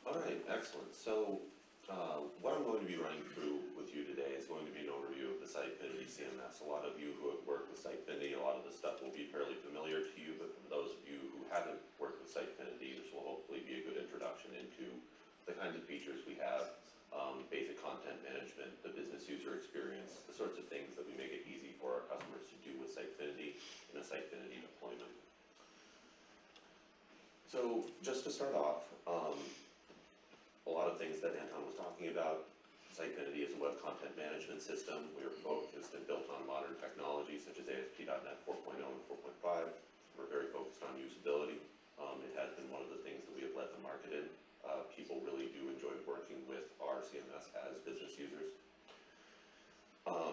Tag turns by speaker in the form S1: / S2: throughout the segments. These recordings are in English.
S1: All right, excellent. So what I'm going to be running through with you today is going to be an overview of the Sitefinity CMS. A lot of you who have worked with Sitefinity, a lot of this stuff will be fairly familiar to you, but for those of you who haven't worked with Sitefinity, this will hopefully be a good introduction into the kinds of features we have, basic content management, the business user experience, the sorts of things that we make it easy for our customers to do with Sitefinity in a Sitefinity deployment. So just to start off, a lot of things that Anton was talking about. Sitefinity is a web content management system. We are focused and built on modern technologies such as ASP.NET 4.0 and 4.5. We're very focused on usability. It has been one of the things that we have led the market in. People really do enjoy working with our CMS as business users.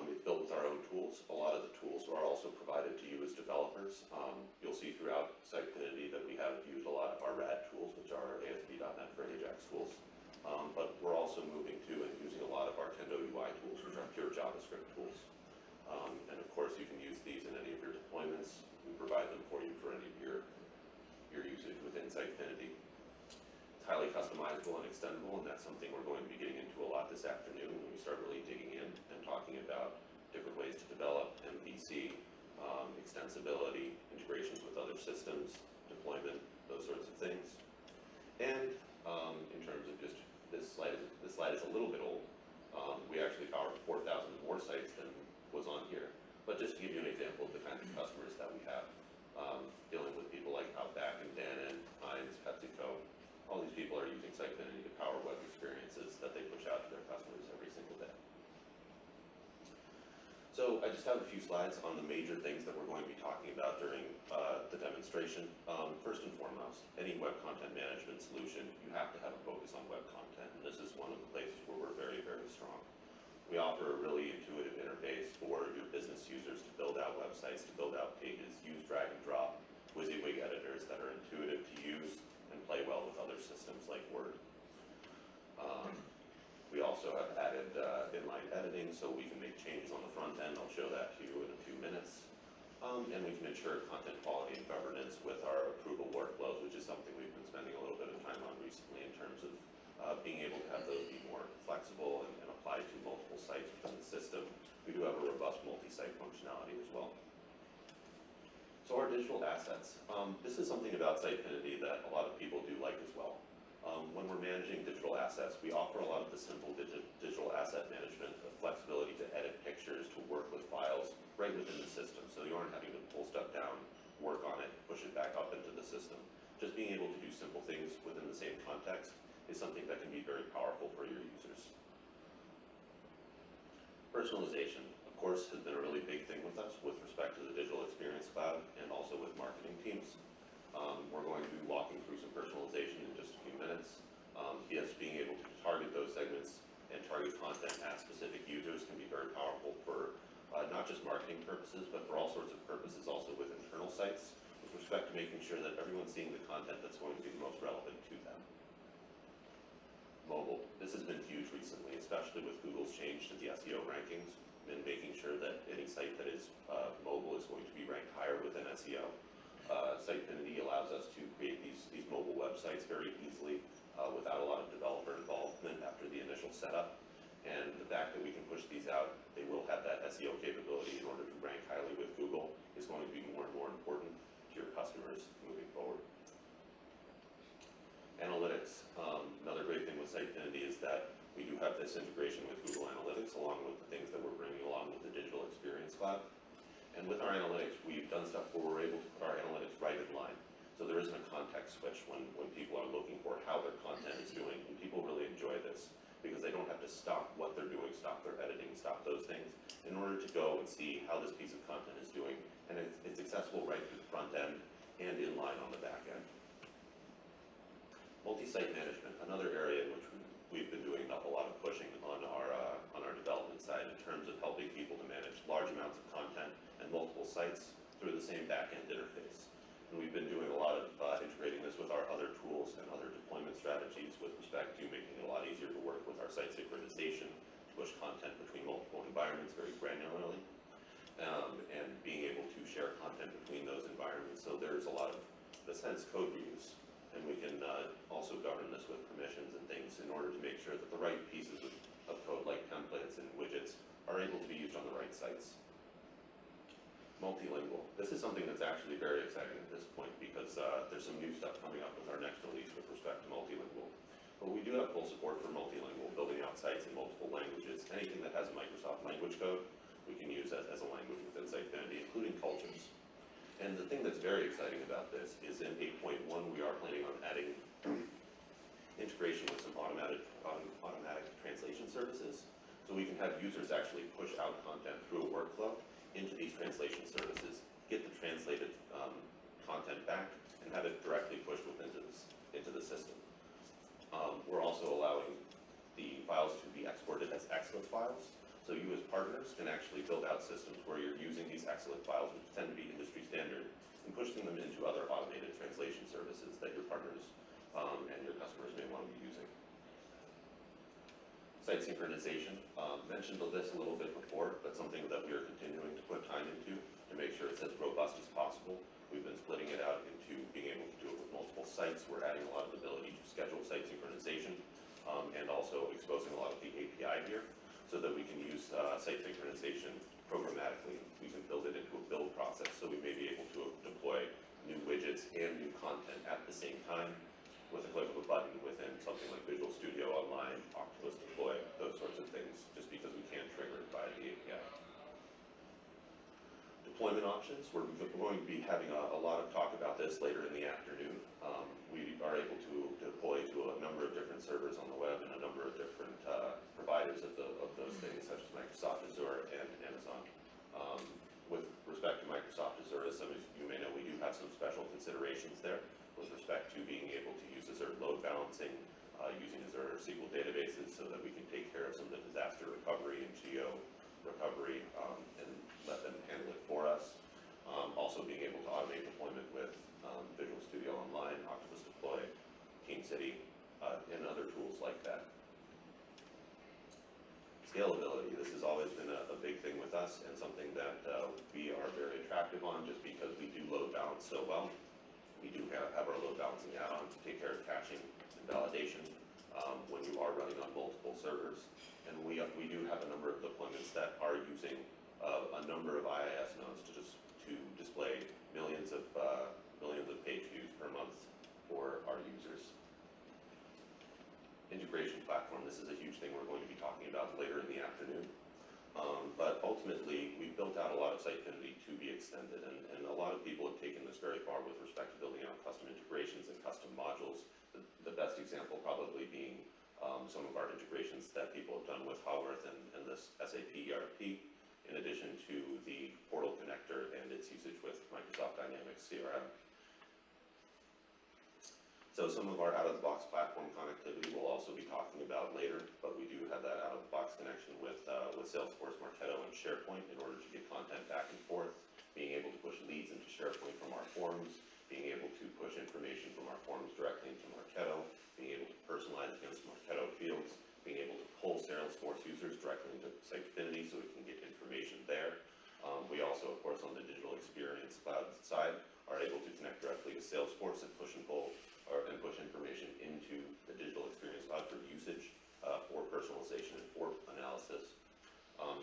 S1: It's built with our own tools. A lot of the tools are also provided to you as developers. You'll see throughout Sitefinity that we have used a lot of our RAD tools, which are ASP.NET for Ajax tools. But we're also moving to and using a lot of our Kendo UI tools, which are pure JavaScript tools. And of course, you can use these in any of your deployments. We provide them for you for any of your usage within Sitefinity. It's highly customizable and extendable, and that's something we're going to be getting into a lot this afternoon when we start really digging in and talking about different ways to develop MVC, extensibility, integrations with other systems, deployment, those sorts of things. And in terms of just this slide is a little bit old. We actually power 4,000 more sites than was on here. But just to give you an example of the kinds of customers that we have, dealing with people like Outback and Danone, Heinz, PepsiCo, all these people are using Sitefinity to power web experiences that they push out to their customers every single day. So I just have a few slides on the major things that we're going to be talking about during the demonstration. First and foremost, any web content management solution, you have to have a focus on web content, and this is one of the places where we're very, very strong. We offer a really intuitive interface for your business users to build out websites, to build out pages, use drag and drop, WYSIWYG editors that are intuitive to use and play well with other systems like Word. We also have added inline editing so we can make changes on the front end. I'll show that to you in a few minutes. And we can ensure content quality and governance with our approval workflows, which is something we've been spending a little bit of time on recently in terms of being able to have those be more flexible and apply to multiple sites within the system. We do have a robust multi-site functionality as well. So our digital assets. This is something about Sitefinity that a lot of people do like as well. When we're managing digital assets, we offer a lot of the simple digital asset management, the flexibility to edit pictures, to work with files right within the system. So you aren't having to pull stuff down, work on it, push it back up into the system. Just being able to do simple things within the same context is something that can be very powerful for your users. Personalization, of course, has been a really big thing with us with respect to the Digital Experience Cloud and also with marketing teams. We're going to be walking through some personalization in just a few minutes. Yes, being able to target those segments and target content at specific users can be very powerful for not just marketing purposes, but for all sorts of purposes also with internal sites, with respect to making sure that everyone's seeing the content that's going to be the most relevant to them. Mobile. This has been huge recently, especially with Google's change to the SEO rankings and making sure that any site that is mobile is going to be ranked higher within SEO. Sitefinity allows us to create these mobile websites very easily without a lot of developer involvement after the initial setup. And the fact that we can push these out, they will have that SEO capability in order to rank highly with Google is going to be more and more important to your customers moving forward. Analytics. Another great thing with Sitefinity is that we do have this integration with Google Analytics along with the things that we're bringing along with the Digital Experience Cloud. And with our analytics, we've done stuff where we're able to put our analytics right in line. So there isn't a context switch when people are looking for how their content is doing. And people really enjoy this because they don't have to stop what they're doing, stop their editing, stop those things in order to go and see how this piece of content is doing. And it's accessible right through the front end and in line on the back end. Multi-site management, another area in which we've been doing a lot of pushing on our development side in terms of helping people to manage large amounts of content and multiple sites through the same back-end interface. And we've been doing a lot of integrating this with our other tools and other deployment strategies with respect to making it a lot easier to work with our site synchronization, to push content between multiple environments very granularly, and being able to share content between those environments. So there's a lot of, in a sense, code reuse. And we can also govern this with permissions and sure that the right pieces of code, like templates and widgets, are able to be used on the right sites. Multilingual. This is something that's actually very exciting at this point because there's some new stuff coming up with our next release with respect to multilingual. But we do have full support for multilingual, building out sites in multiple languages. Anything that has a Microsoft language code, we can use as a language within Sitefinity, including cultures. And the thing that's very exciting about this is in 8.1, we are planning on adding integration with some automatic translation services. So we can have users actually push out content through a workflow into these translation services, get the translated content back, and have it directly pushed into the system. We're also allowing the files to be exported as XLIF files. So you as partners can actually build out systems where you're using these XLIF files, which tend to be industry standard, and pushing them into other automated translation services that your partners and your customers may want to be using. Site synchronization, mentioned this a little bit before, but something that we are continuing to put time into to make sure it's as robust as possible. We've been splitting it out into being able to do it with multiple sites. We're adding a lot of ability to schedule site synchronization and also exposing a lot of the API here so that we can use site synchronization programmatically. We can build it into a build process, so we may be able to deploy new widgets and new content at the same time with a click of a button within something like Visual Studio Online, Octopus Deploy, those sorts of things, just because we can't trigger it by the API. Deployment options, we're going to be having a lot of talk about this later in the afternoon. We are able to deploy to a number of different servers on the web and a number of different providers of those things, such as Microsoft Azure and Amazon. With respect to Microsoft Azure, as some of you may know, we do have some special considerations there with respect to being able to use Azure load balancing, using Azure SQL databases so that we can take care of some of the disaster recovery and geo recovery and let them handle it for us. Also being able to automate deployment with Visual Studio Online, Octopus Deploy, TeamCity, and other tools like that. Scalability, this has always been a big thing with us and something that we are very attractive on just because we do load balance so well. We do have our load balancing add-on to take care of caching and validation when you are running on multiple servers. And we do have a number of deployments that are using a number of IIS nodes to display millions of page views per month for our users. Integration platform, this is a huge thing we're going to be talking about later in the afternoon. But ultimately, we've built out a lot of Sitefinity to be extended, and a lot of people have taken this very far with respect to building out custom integrations and custom modules. The best example probably being some of our integrations that people have done with Haworth and this SAP ERP, in addition to the portal connector and its usage with Microsoft Dynamics CRM. So some of our out-of-the-box platform connectivity we'll also be talking about later, but we do have that out-of-the-box connection with Salesforce, Marketo, and SharePoint in order to get content back and forth, being able to push leads into SharePoint from our forms, being able to push information from our forms directly into Marketo, being able to personalize against Marketo fields, being able to pull Salesforce users directly into Sitefinity so we can get information there. We also, of course, on the digital experience cloud side, are able to connect directly to Salesforce and push and pull and push information into the digital experience cloud for usage, for personalization and for analysis.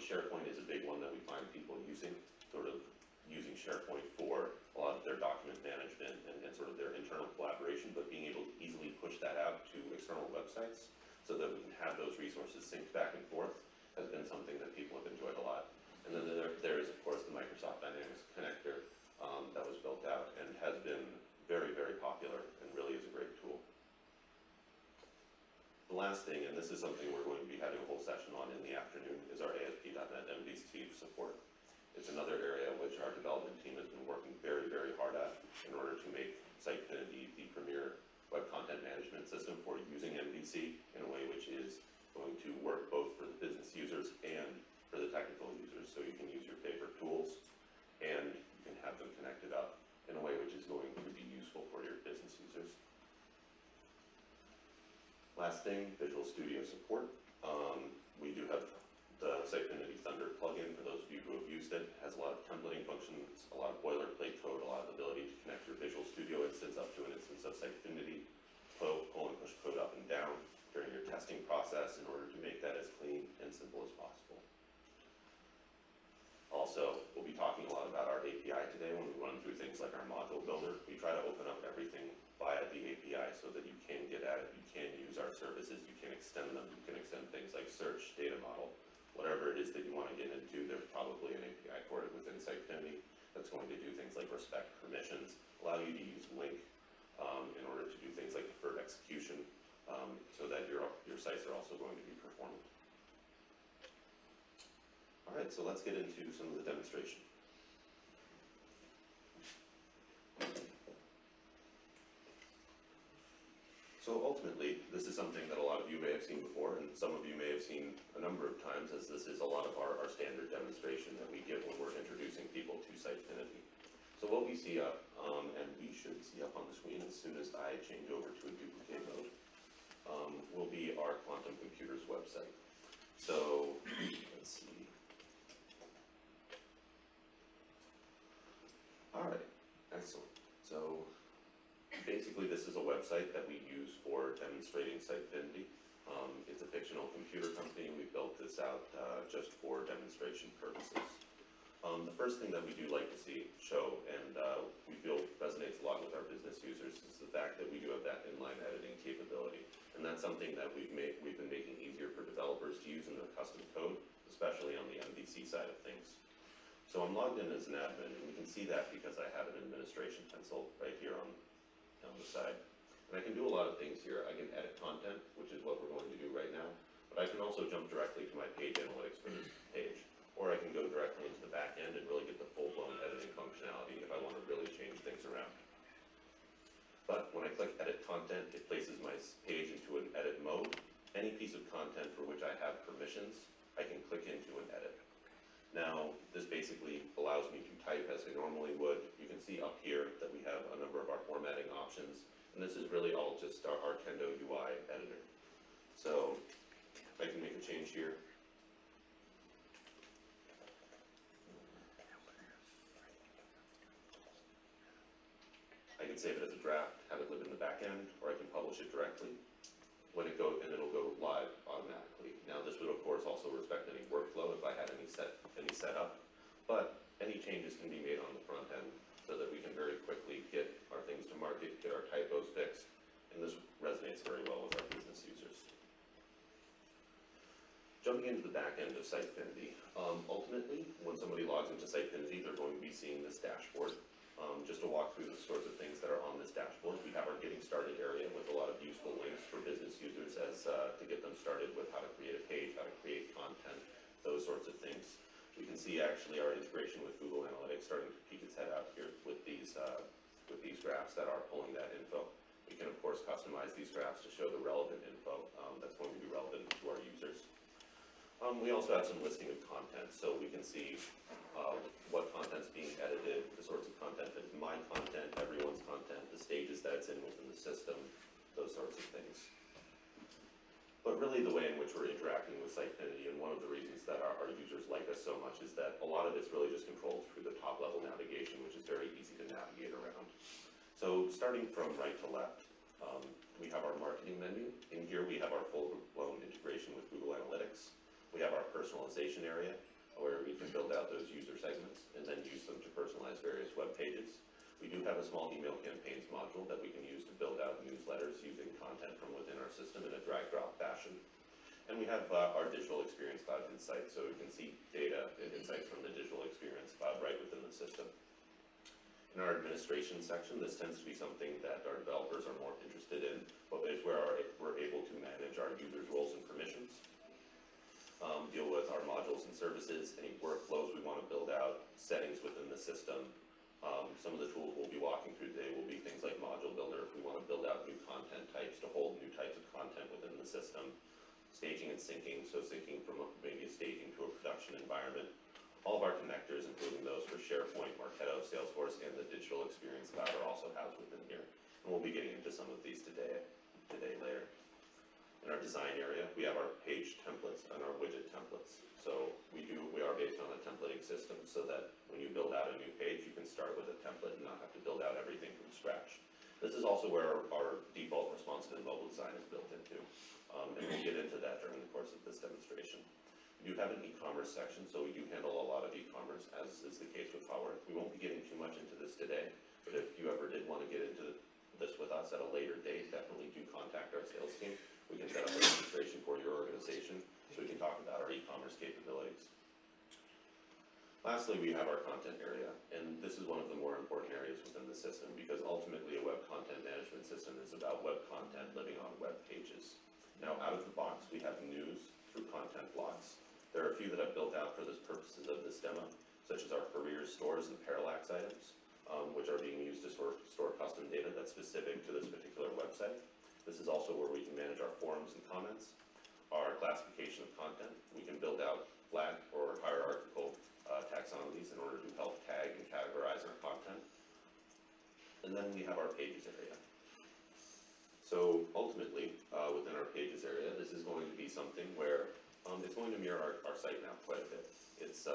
S1: SharePoint is a big one that we find people using, sort of using SharePoint for a lot of their document management and sort of their internal collaboration, but being able to easily push that out to external websites so that we can have those resources synced back and forth has been something that people have enjoyed a lot. And then there is, of course, the Microsoft Dynamics connector that was built out and has been very, very popular and really is a great tool. The last thing, and this is something we're going to be having a whole session on in the afternoon, is our ASP.NET MVC support. It's another area which our development team has been working very, very hard at in order to make Sitefinity the premier web content management system for using MVC in a way which is going to work both for the business users and for the technical users. So you can use your favorite tools and you can have them connected up in a way which is going to be useful for your business users. Last thing, Visual Studio Support. We do have the Sitefinity Thunder plugin, for those of you who have used it. It has a lot of templating functions, a lot of boilerplate code, a lot of ability to connect your Visual Studio instance up to an instance of Sitefinity, pull and push code up and down during your testing process. it is that you want to get into, there's probably an API for it within Sitefinity that's going to do things like respect permissions, allow you to use link in order to do things like deferred execution, so that your sites are also going to be performant. All right, so let's get into some of the demonstration. So ultimately, this is something that a lot of you may have seen before, and some of you may have seen a number of times, as this is a lot of our standard demonstration that we give when we're introducing people to Sitefinity. So what we see up, and we should see up on the screen as soon as I change over to a duplicate mode, will be our Quantum Computers website. So let's see. All right, excellent. So basically, this is a website that we use for demonstrating Sitefinity. It's a fictional computer company. We built this out just for demonstration purposes. The first thing that we do like to show, and we feel resonates a lot with our business users, is the fact that we do have that inline editing capability. And that's something that we've been making easier for developers to use in their custom code, especially on the MVC side of things. So I'm logged in as an admin, and we can see that because I have an administration pencil right here on the side. And I can do a lot of things here. I can edit content, which is what we're going to do right now, but I can also jump directly to my page analytics for this page, or I can go directly into the back end and really get the full-blown editing functionality if I want to really change things around. But when I click edit content, it places my page into an edit mode. Any piece of content for which I have permissions, I can click into and edit. Now, this basically allows me to type as I normally would. You can see up here that we have a number of our formatting options, and this is really all just our Kendo UI editor. So I can make a change here. I can save it as a draft, have it live in the back end, or I can publish it directly. And it'll go live automatically. Now, this would of course also respect any workflow if I had any set up, but any changes can be made on the front end so that we can very quickly get our things to market, get our typos fixed, and this resonates very well with our business users. Jumping into the back end of Sitefinity, ultimately, when somebody logs into Sitefinity, they're going to be seeing this dashboard. Just to walk through the sorts of things that are on this dashboard, we have our getting started area with a lot of useful links for business users to get them started with how to create a page, how to create content, those sorts of things. We can see actually our integration with Google Analytics starting to peek its head out here with these graphs that are pulling that info. We can of course customize these graphs to show the relevant info that's going to be relevant to our users. We also have some listing of content, so we can see what content's being edited, the sorts of content that is my content, everyone's content, the stages that it's in within the system, those sorts of things. But really the way in which we're interacting with Sitefinity, and one of the reasons that our users like us so much, is that a lot of it's really just controlled through the top level navigation, which is very easy to navigate around. So starting from right to left, we have our marketing menu. In here we have our full-blown integration with Google Analytics. We have our personalization area, where we can build out those user segments and then use them to personalize various web pages. We do have a small email campaigns module that we can use to build out newsletters using content from within our system in a drag-drop fashion. And we have our Digital Experience Cloud Insights, so we can see data and insights from the Digital Experience Cloud right within the system. In our administration section, this tends to be something that our developers are more interested in, but it's where we're able to manage our users' roles and permissions. Deal with our modules and services, any workflows we want to build out, settings within the system. Some of the tools we'll be walking through today will be things like Module Builder if we want to build out new content types to hold new types of content within the system. Staging and syncing, so syncing from maybe a staging to a production environment. All of our connectors, including those for SharePoint, Marketo, Salesforce, and the Digital Experience Cloud are also housed within here. And we'll be getting into some of these today later. In our design area, we have our page templates and our widget templates. So we are based on a templating system so that when you build out a new page, you can start with a template and not have to build out everything from scratch. This is also where our default responsive and mobile design is built into. And we'll get into that during the course of this demonstration. We do have an e-commerce section, so we do handle a lot of e-commerce, as is the case with Power. We won't be getting too much into this today, but if you ever did want to get into this with us at a later date, definitely do contact our sales team. We can set up a registration for your organization so we can talk about our e-commerce capabilities. Lastly, we have our content area, and this is one of the more important areas within the system because ultimately a web content management system is about web content living on web pages. Now, out of the box, we have news through content blocks. There are a few that I've built out for the purposes of this demo, such as our careers stores and parallax items, which are being used to store custom data that's specific to this particular website. This is also where we can manage our forums and comments. Our classification of content, we can build out flat or hierarchical taxonomies in order to help tag and categorize our content. And then we have our pages area. So ultimately, within our pages area, this is going to be something where it's going to mirror our site now quite a bit. It's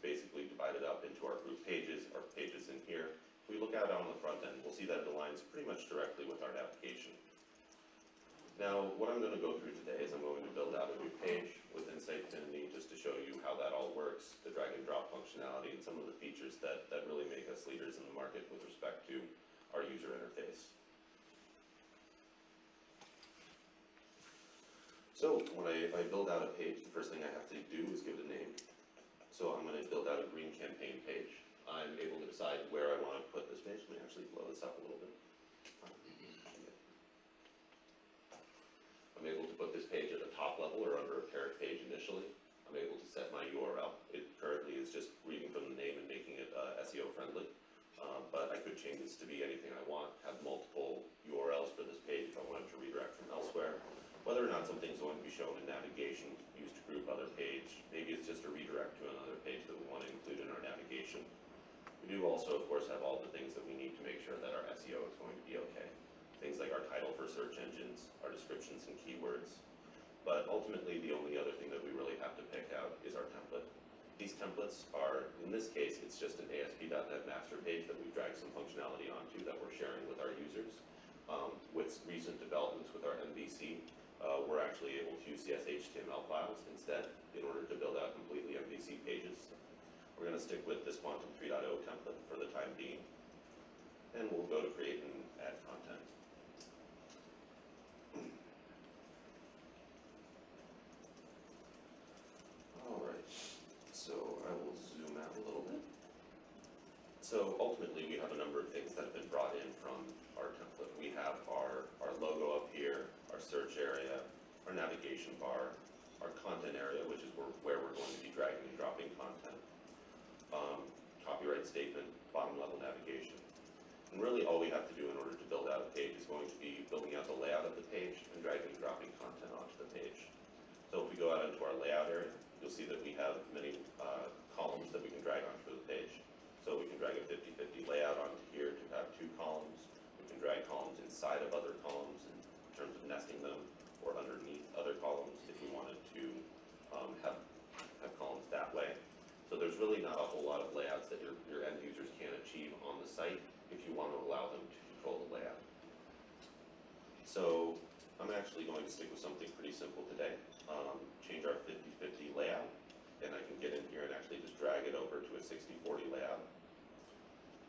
S1: basically divided up into our group pages, our pages in here. If we look out on the front end, we'll see that it aligns pretty much directly with our navigation. Now, what I'm going to go through today is I'm going to build out a new page within Sitefinity just to show you how that all works, the drag and drop functionality, and some of the features that really make us leaders in the market with respect to our user interface. So when I build out a page, the first thing I have to do is give it a name. So I'm going to build out a green campaign page. I'm able to decide where I want to put this page. Let me actually blow this up a little bit. I'm able to put this page at the top level or under a parent page initially. I'm able to set my URL. It currently is just reading from the name and making it SEO friendly. But I could change this to be anything I want, have multiple URLs for this page if I wanted to redirect from elsewhere. Whether or not something's going to be shown in navigation, used to group other page, maybe it's just a redirect to another page that we want to include in our navigation. We do also, of course, have all the things that we need to make sure that our SEO is going to be okay. Things like our title for search engines, our descriptions and keywords. But ultimately, the only other thing that we really have to pick out is our template. These templates are, in this case, it's just an ASP.NET master page that we've dragged some functionality onto that we're sharing with our users. With recent developments with our MVC, we're actually able to use CSS/HTML files instead in order to build out completely MVC pages. We're going to stick with this Quantum 3.0 template for the time being, and we'll go to create and add content. Alright, so I will zoom out a little bit. So ultimately we have a number of things that have been brought in from our template. We have our logo up here, our search area, our navigation bar, our content area, which is where we're going to be dragging and dropping content, copyright statement, bottom level navigation. And really all we have to do in order to build out a page is going to be building out the layout of the page and dragging and dropping content onto the page. So if we go out into our layout area, you'll see that we have many columns that we can drag onto the page. So we can drag a 50-50 layout onto here to have two columns. We can drag columns inside of other columns in terms of nesting them, or underneath other columns if we wanted to have columns that way. So there's really not a whole lot of layouts that your end users can achieve on the site if you want to allow them to control the layout. So I'm actually going to stick with something pretty simple today. Change our 50-50 layout, and I can get in here and actually just drag it over to a 60-40 layout.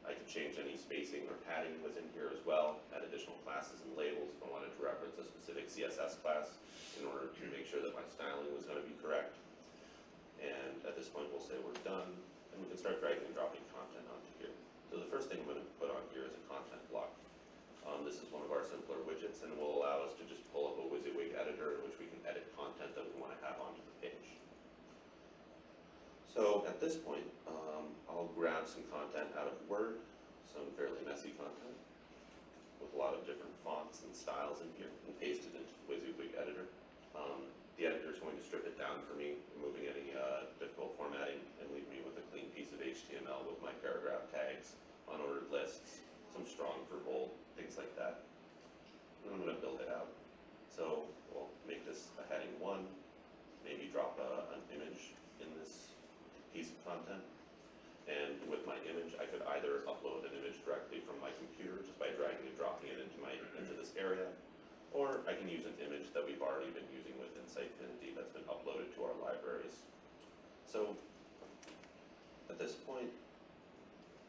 S1: I can change any spacing or padding within here as well, add additional classes and labels if I wanted to reference a specific CSS class in order to make sure that my styling was going to be correct. And at this point we'll say we're done, and we can start dragging and dropping content onto here. So the first thing I'm going to put on here is a content block. This is one of our simpler widgets, and will allow us to just pull up a WYSIWYG editor in which we can edit content that we want to have onto the page. So at this point, I'll grab some content out of Word, some fairly messy content with a lot of different fonts and styles in here, and paste it into the WYSIWYG editor. The editor is going to strip it down for me, removing any difficult formatting, and leave me with a clean piece of HTML with my paragraph tags, unordered lists, some strong for bold, things like that. And I'm going to build it out. So we'll make this a heading 1, maybe drop an image in this piece of content. And with my image, I could either upload an image directly from my computer just by dragging and dropping it into this area, or I can use an image that we've already been using within Sitefinity that's been uploaded to our libraries. So at this point,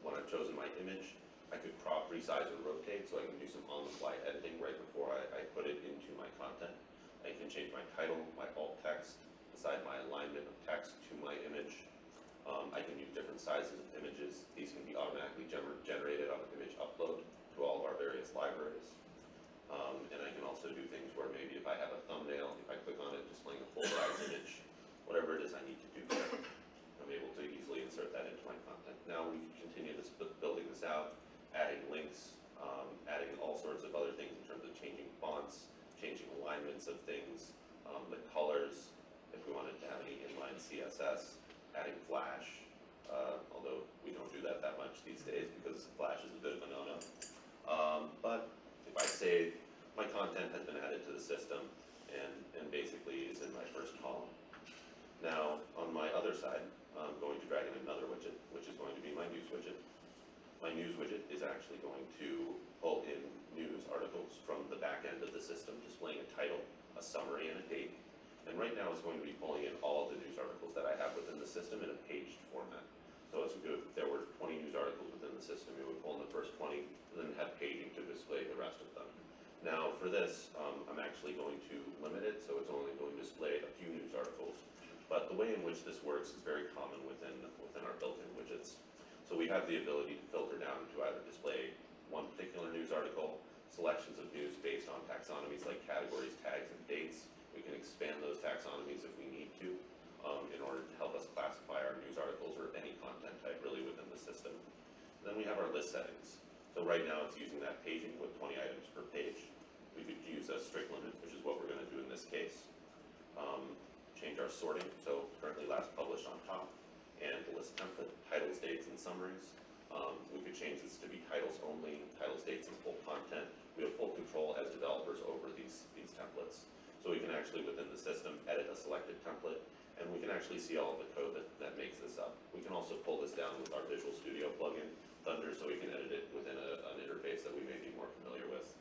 S1: when I've chosen my image, I could crop, resize, or rotate, so I can do some on-the-fly editing right before I put it into my content. I can change my title, my alt text, decide my alignment of text to my image. I can use different sizes of images. These can be automatically generated on image upload to all of our various libraries. And I can also do things where maybe if I have a thumbnail, if I click on it displaying a full size image, whatever it is I need to do there, I'm able to easily insert that into my content. Now we can continue this, building this out, adding links, adding all sorts of other things in terms of changing fonts, changing alignments of things, the colors, if we wanted to have any inline CSS, adding Flash, although we don't do that much these days because Flash is a bit of a no-no. But if I say my content has been added to the system and basically is in my first column. Now, on my other side, I'm going to drag in another widget, which is going to be my news widget. My news widget is actually going to pull in news articles from the back end of the system, displaying a title, a summary, and a date. And right now it's going to be pulling in all of the news articles that I have within the system in a paged format. So if there were 20 news articles within the system, it would pull in the first 20, and then have paging to display the rest of them. Now for this, I'm actually going to limit it, so it's only going to display a few news articles. But the way in which this works is very common within our built-in widgets. So we have the ability to filter down to either display one particular news article, selections of news based on taxonomies like categories, tags, and dates. We can expand those taxonomies if we need to in order to help us classify our news articles or any content type really within the system. And then we have our list settings. So right now it's using that paging with 20 items per page. We could use a strict limit, which is what we're going to do in this case. Change our sorting, so currently last published on top, and the list template, titles, dates, and summaries. We could change this to be titles only, titles, dates, and full content. We have full control as developers over these templates. So we can actually, within the system, edit a selected template, and we can actually see all of the code that makes this up. We can also pull this down with our Visual Studio plugin, Thunder, so we can edit it within an interface that we may be more familiar with.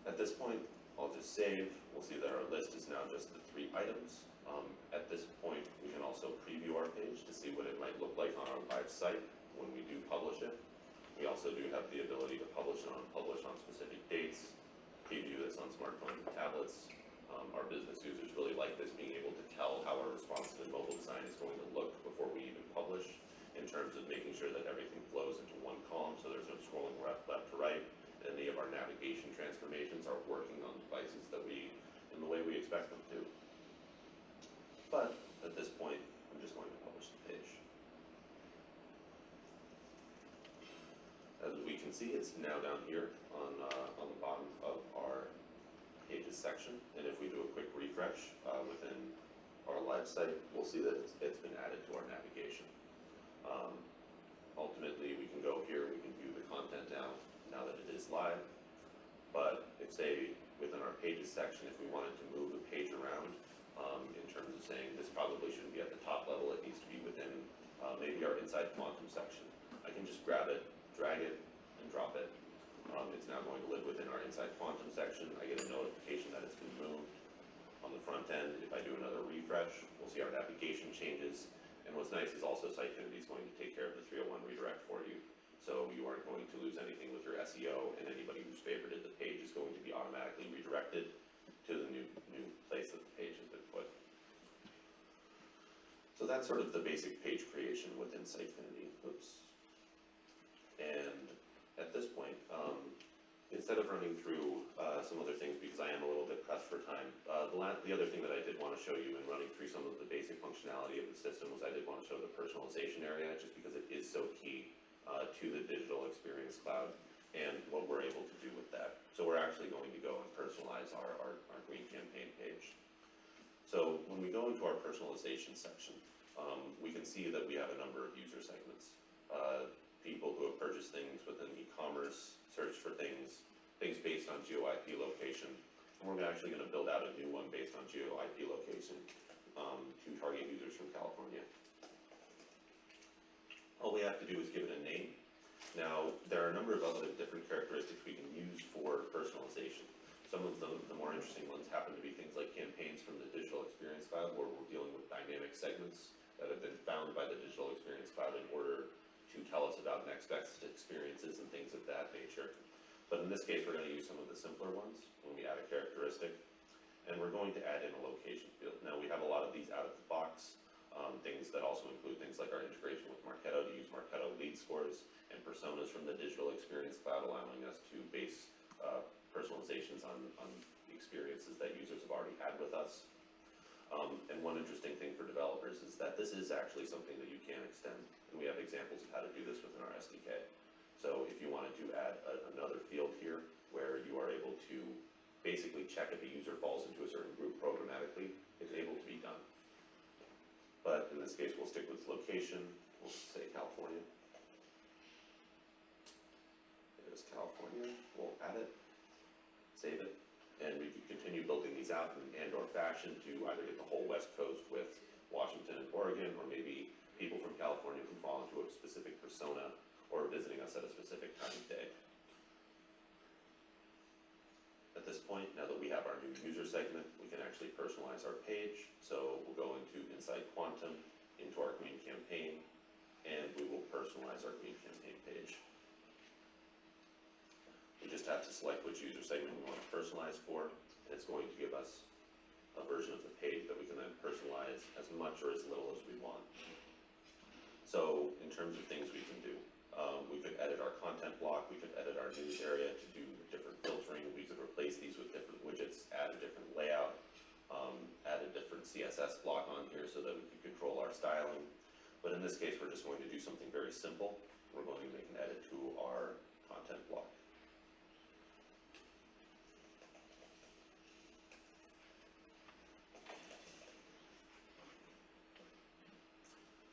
S1: At this point, I'll just save. We'll see that our list is now just the 3 items. At this point, we can also preview our page to see what it might look like on our live site when we do publish it. We also do have the ability to publish and unpublish on specific dates, preview this on smartphones and tablets. Our business users really like this, being able to tell how our responsive and mobile design is going to look before we even publish, in terms of making sure that everything flows into one column so there's no scrolling left to right. Any of our navigation transformations are working on devices that in the way we expect them to. But at this point, I'm just going to publish the page. As we can see, it's now down here on the bottom of our pages section. And if we do a quick refresh within our live site, we'll see that it's been added to our navigation. Ultimately, we can go here, we can view the content now that it is live. But if, say, within our pages section, if we wanted to move the page around in terms of saying this probably shouldn't be at the top level, it needs to be within maybe our inside quantum section, I can just grab it, drag it, and drop it. It's now going to live within our inside quantum section. I get a notification that it's been moved. On the front end, if I do another refresh, we'll see our navigation changes. And what's nice is also Sitefinity is going to take care of the 301 redirect for you. So you aren't going to lose anything with your SEO, and anybody who's favorited the page is going to be automatically redirected to the new place that the page has been put. So that's sort of the basic page creation within Sitefinity. Oops. And at this point, instead of running through some other things, because I am a little bit pressed for time, the other thing that I did want to show you in running through some of the basic functionality of the system was I did want to show the personalization area, just because it is so key to the digital experience cloud and what we're able to do with that. So we're actually going to go and personalize our green campaign page. So when we go into our personalization section, we can see that we have a number of user segments. People who have purchased things within e-commerce, search for things based on geo-IP location. And we're actually going to build out a new one based on geo-IP location to target users from California. All we have to do is give it a name. Now, there are a number of other different characteristics we can use for personalization. Some of the more interesting ones happen to be things like campaigns from the Digital Experience Cloud, where we're dealing with dynamic segments that have been found by the Digital Experience Cloud in order to tell us about next best experiences and things of that nature. But in this case, we're going to use some of the simpler ones when we add a characteristic. and we're going to add in a location field. Now we have a lot of these out of the box, things that also include things like our integration with Marketo to use Marketo lead scores and personas from the Digital Experience Cloud, allowing us to base personalizations on the experiences that users have already had with us. And one interesting thing for developers is that this is actually something that you can extend, and we have examples of how to do this within our SDK. So if you wanted to add another field here where you are able to basically check if a user falls into a certain group programmatically, it's able to be done. But in this case, we'll stick with location. We'll say California. It is California. We'll add it, save it, and we can continue building these out in and/or fashion to either get the whole West Coast with Washington and Oregon, or maybe people from California who fall into a specific persona or visiting us at a specific time of day. At this point, now that we have our new user segment, we can actually personalize our page. So we'll go into Insight Quantum, into our Green Campaign, and we will personalize our Green Campaign page. We just have to select which user segment we want to personalize for, and it's going to give us a version of the page that we can then personalize as much or as little as we want. So in terms of things we can do, we could edit our content block, we could edit our news area to do different filtering, we could replace these with different widgets, add a different layout, add a different CSS block on here so that we can control our styling. But in this case, we're just going to do something very simple. We're going to make an edit to our content block.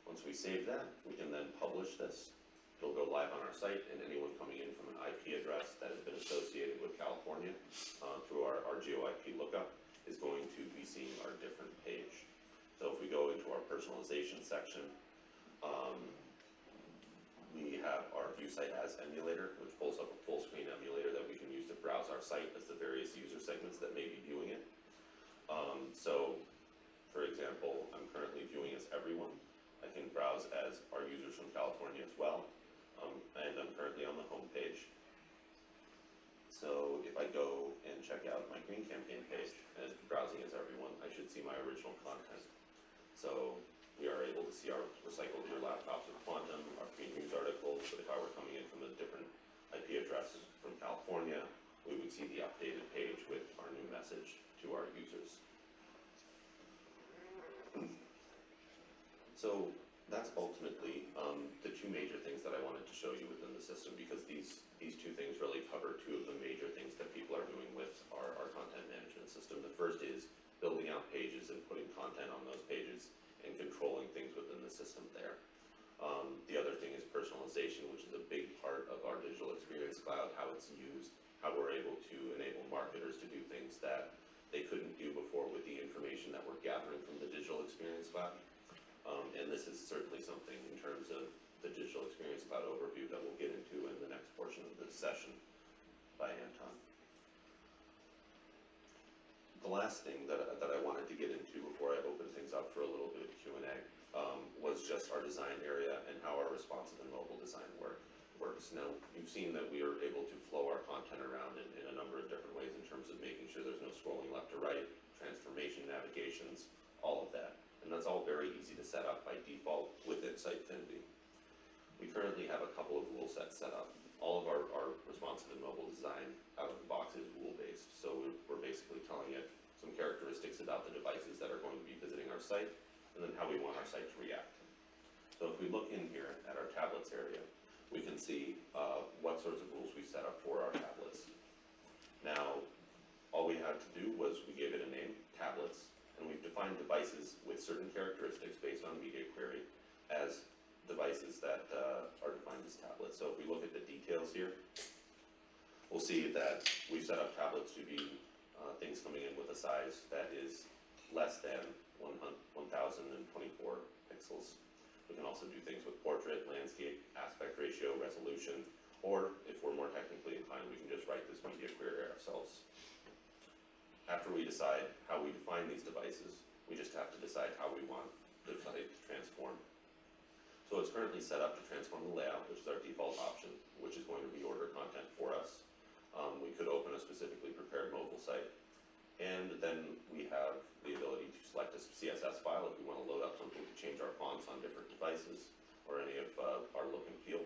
S1: Once we save that, we can then publish this. It'll go live on our site, and anyone coming in from an IP address that has been associated with California through our GeoIP lookup is going to be seeing our different page. So if we go into our personalization section, we have our View Site As emulator, which pulls up a full screen emulator that we can use to browse our site as the various user segments that may be viewing it. So, for example, I'm currently viewing as everyone. I can browse as our users from California as well, and I'm currently on the home page. So if I go and check out my Green Campaign page and browsing as everyone, I should see my original content. So we are able to see our recycled your laptops with Quantum, our free news articles, but if I were coming in from a different IP address from California, we would see the updated page with our new message to our users. So that's ultimately the two major things that I wanted to show you within the system, because these two things really cover two of the major things that people are doing with our content management system. The first is building out pages and putting content on those pages and controlling things within the system there. The other thing is personalization, which is a big part of our Digital Experience Cloud, how it's used, how we're able to enable marketers to do things that they couldn't do before with the information that we're gathering from the Digital Experience Cloud. And this is certainly something in terms of the Digital Experience Cloud overview that we'll get into in the next portion of this session by Anton. The last thing that I wanted to get into before I open things up for a little bit of Q&A was just our design area and how our responsive and mobile design works. Now, you've seen that we are able to flow our content around in a number of different ways in terms of making sure there's no scrolling left to right, transformation navigations, all of that. And that's all very easy to set up by default within Sitefinity. We currently have a couple of rule sets set up. All of our responsive and mobile design out of the box is rule-based. So we're basically telling it some characteristics about the devices that are going to be visiting our site, and then how we want our site to react. So if we look in here at our tablets area, we can see what sorts of rules we set up for our tablets. Now, all we had to do was we gave it a name, tablets, and we've defined devices with certain characteristics based on media query as devices that are defined as tablets. So if we look at the details here, we'll see that we've set up tablets to be things coming in with a size that is less than 1024 pixels. We can also do things with portrait, landscape, aspect ratio, resolution, or if we're more technically inclined, we can just write this media query ourselves. After we decide how we define these devices, we just have to decide how we want the site to transform. So it's currently set up to transform the layout, which is our default option, which is going to reorder content for us. We could open a specifically prepared mobile site And then we have the ability to select a CSS file if we want to load up something to change our fonts on different devices or any of our look and feel.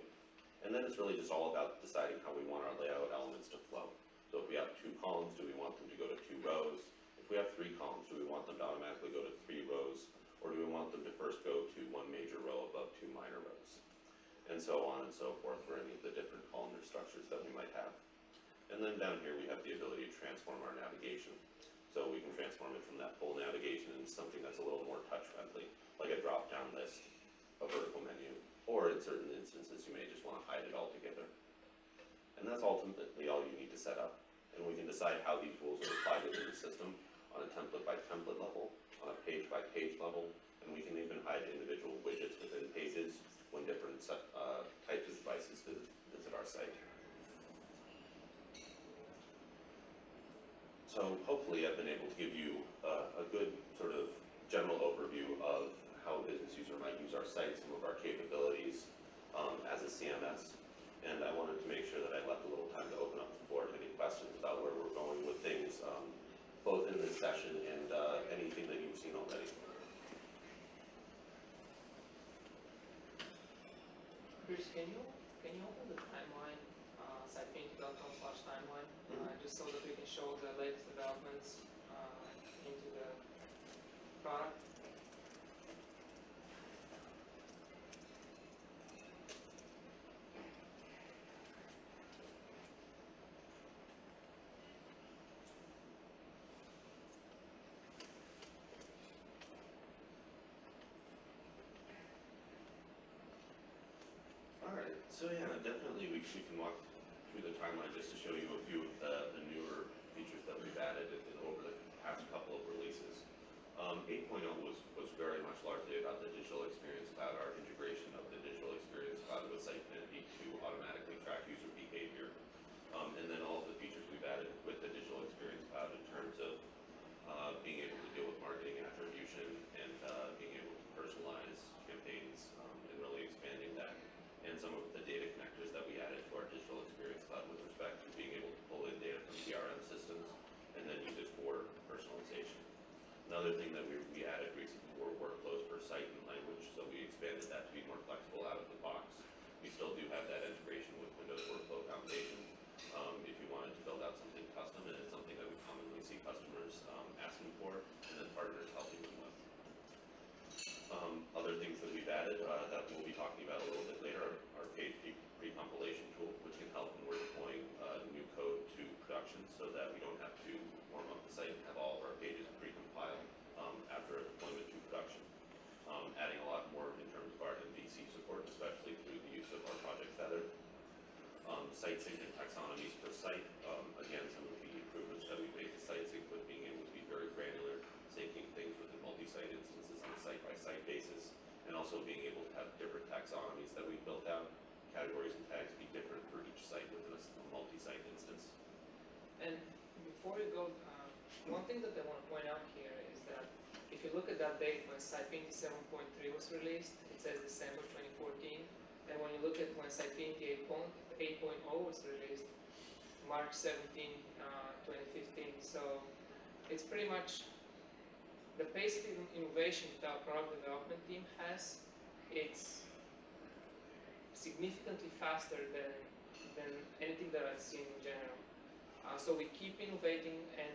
S1: And then it's really just all about deciding how we want our layout elements to flow. So if we have 2 columns, do we want them to go to 2 rows? If we have 3 columns, do we want them to automatically go to 3 rows? Or do we want them to first go to 1 major row above 2 minor rows? And so on and so forth for any of the different columnar structures that we might have. And then down here we have the ability to transform our navigation. So we can transform it from that full navigation into something that's a little more touch friendly, like a drop-down list, a vertical menu, or in certain instances you may just want to hide it altogether. And that's ultimately all you need to set up. And we can decide how these rules are applied within the system on a template by template level, on a page by page level, and we can even hide individual widgets within pages when different types of devices visit our site. So hopefully I've been able to give you a good sort of general overview of how a business user might use our site, some of our capabilities as a CMS. And I wanted to make sure that I left a little time to open up the floor to any questions about where we're going with things, both in this session and anything that you've seen already.
S2: Bruce, can you open the timeline, sitefinity.com/timeline, just so that we can show the latest developments into the product?
S1: Alright, so yeah, definitely we can walk through the timeline just to show you a few of the newer features that we've added over the past couple of releases. 8.0 was very much largely about the digital experience cloud, our integration of the digital experience cloud with Sitefinity to automatically track user behavior. And then all of the features we've added with the digital experience cloud in terms of being able to deal with marketing attribution and being able to personalize campaigns and really expanding that. And some of the data connectors that we added to our digital experience cloud with respect to being able to pull in data from CRM systems and then use it for personalization. Another thing that we added recently were workflows per site and language, so we expanded that to be more flexible out of the box. We still do have that integration with Windows Workflow Foundation if you wanted to build out something custom, and it's something that we commonly see customers asking for and then partners helping them with. Other things that we've added that we'll be talking about a little bit later are page pre-compilation tool, which can help when we're deploying new code to production so that we don't have to warm up the site and have all of our pages pre-compiled after a deployment to production. Adding a lot more in terms of our MVC support, especially through the use of our Project Feather. Site sync and taxonomies per site. Again, some of the improvements that we've made to site sync with being able to be very granular, syncing things within multi-site instances on a site-by-site basis, and also being able to have different taxonomies that we've built out, categories and tags be different for each site within a multi-site instance.
S2: And before you go, one thing that I want to point out here is that if you look at that date when Sitefinity 7.3 was released, it says December 2014. And when you look at when Sitefinity 8.0 was released, March 17, 2015. So it's pretty much the pace of innovation that our product development team has. It's significantly faster than anything that I've seen in general. So we keep innovating and